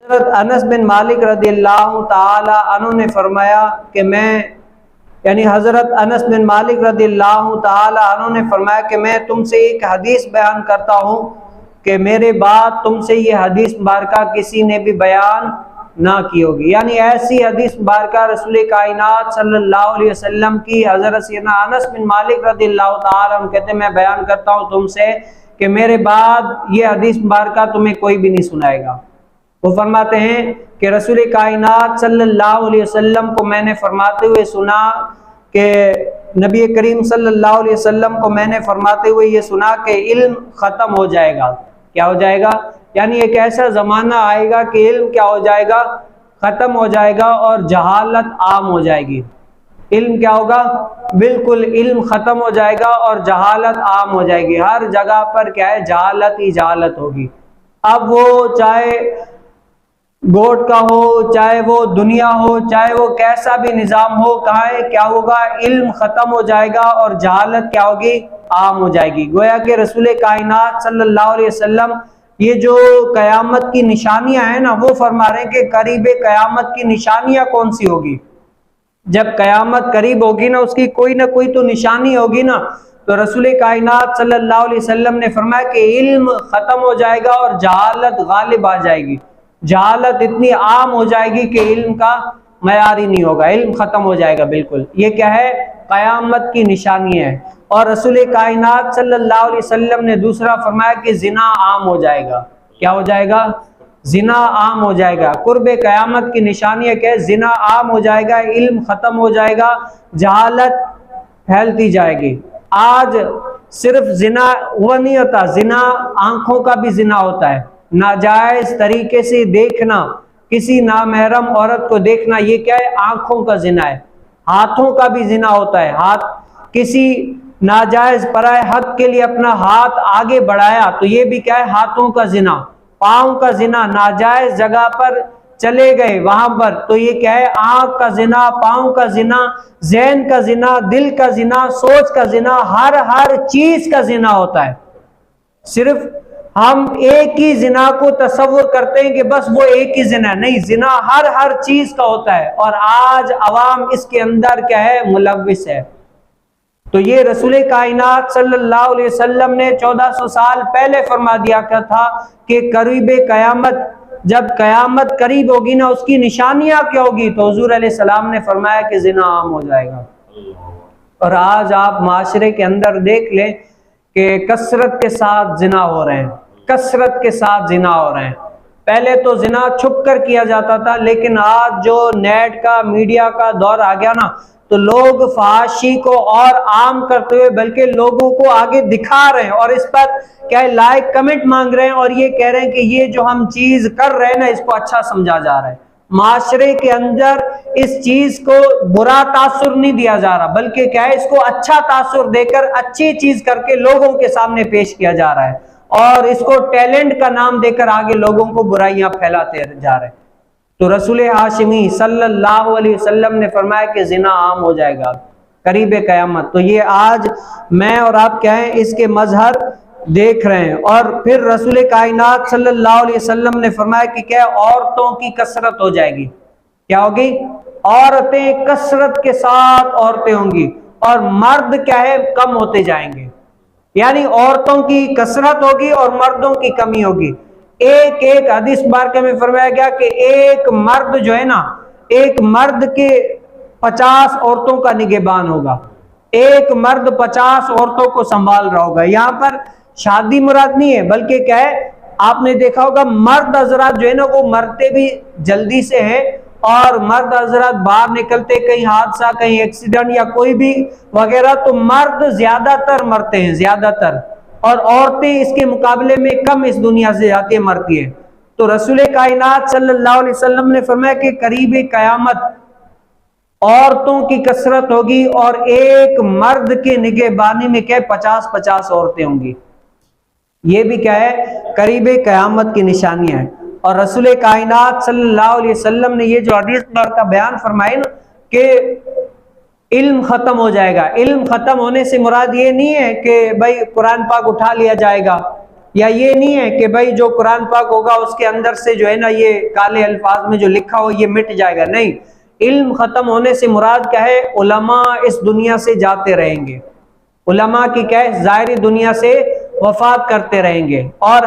حضرت انس بن مالک رضی اللہ تعالی عنہ نے فرمایا کہ حضرت انس بن مالک رضی اللہ تعالی عنہ نے فرمایا کہ میں تم سے ایک حدیث بیان کرتا ہوں کہ میرے بعد تم سے یہ حدیث مبارکہ کسی نے بھی بیان نہ کی ہوگی. یعنی ایسی حدیث مبارکہ رسول کائنات صلی اللہ علیہ وسلم کی حضرت سیدنا انس بن مالک رضی اللہ تعالی عنہ کہتے ہیں میں بیان کرتا ہوں تم سے کہ میرے بعد یہ حدیث مبارکہ تمہیں کوئی بھی نہیں سنائے گا. وہ فرماتے ہیں کہ رسول کائنات صلی اللہ علیہ وسلم کو میں نے فرماتے ہوئے سنا کہ نبی کریم صلی اللہ علیہ وسلم کو میں نے فرماتے ہوئے یہ سنا کہ علم ختم ہو جائے گا. کیا ہو جائے گا؟ یعنی ایک ایسا زمانہ آئے گا کہ علم کیا ہو جائے گا؟ ختم ہو جائے گا اور جہالت عام ہو جائے گی. علم کیا ہوگا؟ بالکل علم ختم ہو جائے گا اور جہالت عام ہو جائے گی. ہر جگہ پر کیا ہے؟ جہالت ہی جہالت ہوگی. اب وہ چاہے گوٹ کا ہو، چاہے وہ دنیا ہو، چاہے وہ کیسا بھی نظام ہو، کہاں ہے کیا ہوگا؟ علم ختم ہو جائے گا اور جہالت کیا ہوگی؟ عام ہو جائے گی. گویا کہ رسول کائنات صلی اللہ علیہ وسلم یہ جو قیامت کی نشانیاں ہیں نا وہ فرما رہے ہیں کہ قریب قیامت کی نشانیاں کون سی ہوگی. جب قیامت قریب ہوگی نا اس کی کوئی نہ کوئی تو نشانی ہوگی نا. تو رسول کائنات صلی اللہ علیہ وسلم نے فرمایا کہ علم ختم ہو جائے گا اور جہالت غالب آ جائے گی. جہالت اتنی عام ہو جائے گی کہ علم کا معیار ہی نہیں ہوگا، علم ختم ہو جائے گا بالکل. یہ کیا ہے؟ قیامت کی نشانی ہے. اور رسول کائنات صلی اللہ علیہ وسلم نے دوسرا فرمایا کہ زنا عام ہو جائے گا. کیا ہو جائے گا؟ زنا عام ہو جائے گا. قرب قیامت کی نشانی ہے کہ زنا عام ہو جائے گا، علم ختم ہو جائے گا، جہالت پھیلتی جائے گی. آج صرف زنا وہ نہیں ہوتا، زنا آنکھوں کا بھی زنا ہوتا ہے. ناجائز طریقے سے دیکھنا، کسی نامحرم عورت کو دیکھنا، یہ کیا ہے؟ آنکھوں کا زنا ہے. ہاتھوں کا بھی زنا ہوتا ہے. ہاتھ کسی ناجائز پرائے حق کے لیے اپنا ہاتھ آگے بڑھایا تو یہ بھی کیا ہے؟ ہاتھوں کا زنا. پاؤں کا زنا، ناجائز جگہ پر چلے گئے وہاں پر تو یہ کیا ہے؟ آنکھ کا زنا، پاؤں کا زنا، ذہن کا زنا، دل کا زنا، سوچ کا زنا، ہر چیز کا زنا ہوتا ہے. صرف ہم ایک ہی زنا کو تصور کرتے ہیں کہ بس وہ ایک ہی زنا، نہیں، زنا ہر چیز کا ہوتا ہے. اور آج عوام اس کے اندر کیا ہے؟ ملوث ہے. تو یہ رسول کائنات صلی اللہ علیہ وسلم نے 1400 سال پہلے فرما دیا تھا کہ قریب قیامت، جب قیامت قریب ہوگی نا اس کی نشانیاں کیا ہوگی؟ تو حضور علیہ السلام نے فرمایا کہ زنا عام ہو جائے گا. اور آج آپ معاشرے کے اندر دیکھ لیں کہ کثرت کے ساتھ زنا ہو رہے ہیں، کثرت کے ساتھ زنا ہو رہے ہیں. پہلے تو زنا چھپ کر کیا جاتا تھا، لیکن آج جو نیٹ کا، میڈیا کا دور آ گیا نا تو لوگ فحاشی کو اور عام کرتے ہوئے بلکہ لوگوں کو آگے دکھا رہے ہیں اور اس پر کیا ہے؟ لائک کمنٹ مانگ رہے ہیں اور یہ کہہ رہے ہیں کہ یہ جو ہم چیز کر رہے ہیں نا اس کو اچھا سمجھا جا رہا ہے. معاشرے کے اندر اس چیز کو برا تاثر نہیں دیا جا رہا بلکہ کیا ہے؟ اس کو اچھا تاثر دے کر اچھی چیز کر کے لوگوں کے سامنے پیش کیا جا رہا ہے اور اس کو ٹیلنٹ کا نام دے کر آگے لوگوں کو برائیاں پھیلاتے جا رہے ہیں. تو رسول ہاشمی صلی اللہ علیہ وسلم نے فرمایا کہ زنا عام ہو جائے گا قریب قیامت. تو یہ آج میں اور آپ کیا ہیں؟ اس کے مظہر دیکھ رہے ہیں. اور پھر رسول کائنات صلی اللہ علیہ وسلم نے فرمایا کہ کیا؟ عورتوں کی کثرت ہو جائے گی. کیا ہوگی؟ عورتیں کثرت کے ساتھ عورتیں ہوں گی اور مرد کیا ہے؟ کم ہوتے جائیں گے. یعنی عورتوں کی کثرت ہوگی اور مردوں کی کمی ہوگی. ایک حدیث مبارکہ میں فرمایا گیا کہ ایک مرد جو ہے نا، ایک مرد کے 50 عورتوں کا نگہبان ہوگا. ایک مرد 50 عورتوں کو سنبھال رہا ہوگا. یہاں پر شادی مراد نہیں ہے بلکہ کیا ہے؟ آپ نے دیکھا ہوگا مرد حضرات جو ہے نا وہ مرتے بھی جلدی سے ہیں اور مرد حضرات باہر نکلتے کہیں حادثہ، کہیں ایکسیڈنٹ یا کوئی بھی وغیرہ تو مرد زیادہ تر مرتے ہیں، زیادہ تر، اور عورتیں اس کے مقابلے میں کم اس دنیا سے جاتی ہیں، مرتی ہیں. تو رسول کائنات صلی اللہ علیہ وسلم نے فرمایا کہ قریب قیامت عورتوں کی کثرت ہوگی اور ایک مرد کے نگہبانی میں کیا 50 عورتیں ہوں گی. یہ بھی کیا ہے؟ قریب قیامت کی نشانی ہے. اور رسول کائنات صلی اللہ علیہ وسلم نے یہ جو حدیث کا بیان فرمائے نا کہ علم ختم ہو جائے گا. علم ختم ہونے سے مراد یہ نہیں ہے کہ بھائی قرآن پاک اٹھا لیا جائے گا یا یہ نہیں ہے کہ بھائی جو قرآن پاک ہوگا اس کے اندر سے جو ہے نا یہ کالے الفاظ میں جو لکھا ہو یہ مٹ جائے گا، نہیں، علم ختم ہونے سے مراد کیا ہے؟ علماء اس دنیا سے جاتے رہیں گے، علماء کی کیا ہے؟ ظاہری دنیا سے وفات کرتے رہیں گے، اور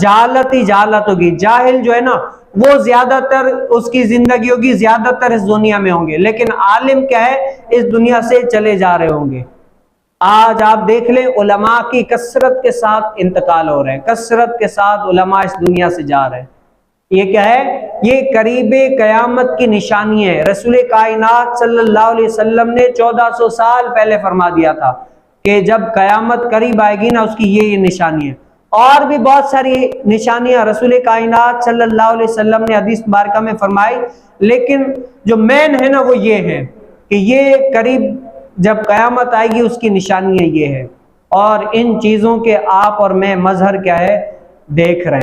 جہالت ہی جہالت ہوگی، جاہل جو ہے نا وہ زیادہ تر اس کی زندگی ہوگی، زیادہ تر اس دنیا میں ہوں گے، لیکن عالم کیا ہے؟ اس دنیا سے چلے جا رہے ہوں گے۔ آج آپ دیکھ لیں علماء کی کثرت کے ساتھ انتقال ہو رہے ہیں، کثرت کے ساتھ علماء اس دنیا سے جا رہے ہیں۔ یہ کیا ہے؟ یہ قریب قیامت کی نشانی ہے۔ رسول کائنات صلی اللہ علیہ وسلم نے 1400 سال پہلے فرما دیا تھا کہ جب قیامت قریب آئے گی نا اس کی یہ نشانی ہے۔ اور بھی بہت ساری نشانیاں رسول کائنات صلی اللہ علیہ وسلم نے حدیث مبارکہ میں فرمائی، لیکن جو مین ہے نا وہ یہ ہے کہ یہ قریب جب قیامت آئے گی اس کی نشانیاں یہ ہے، اور ان چیزوں کے آپ اور میں مظہر کیا ہے؟ دیکھ رہے ہیں۔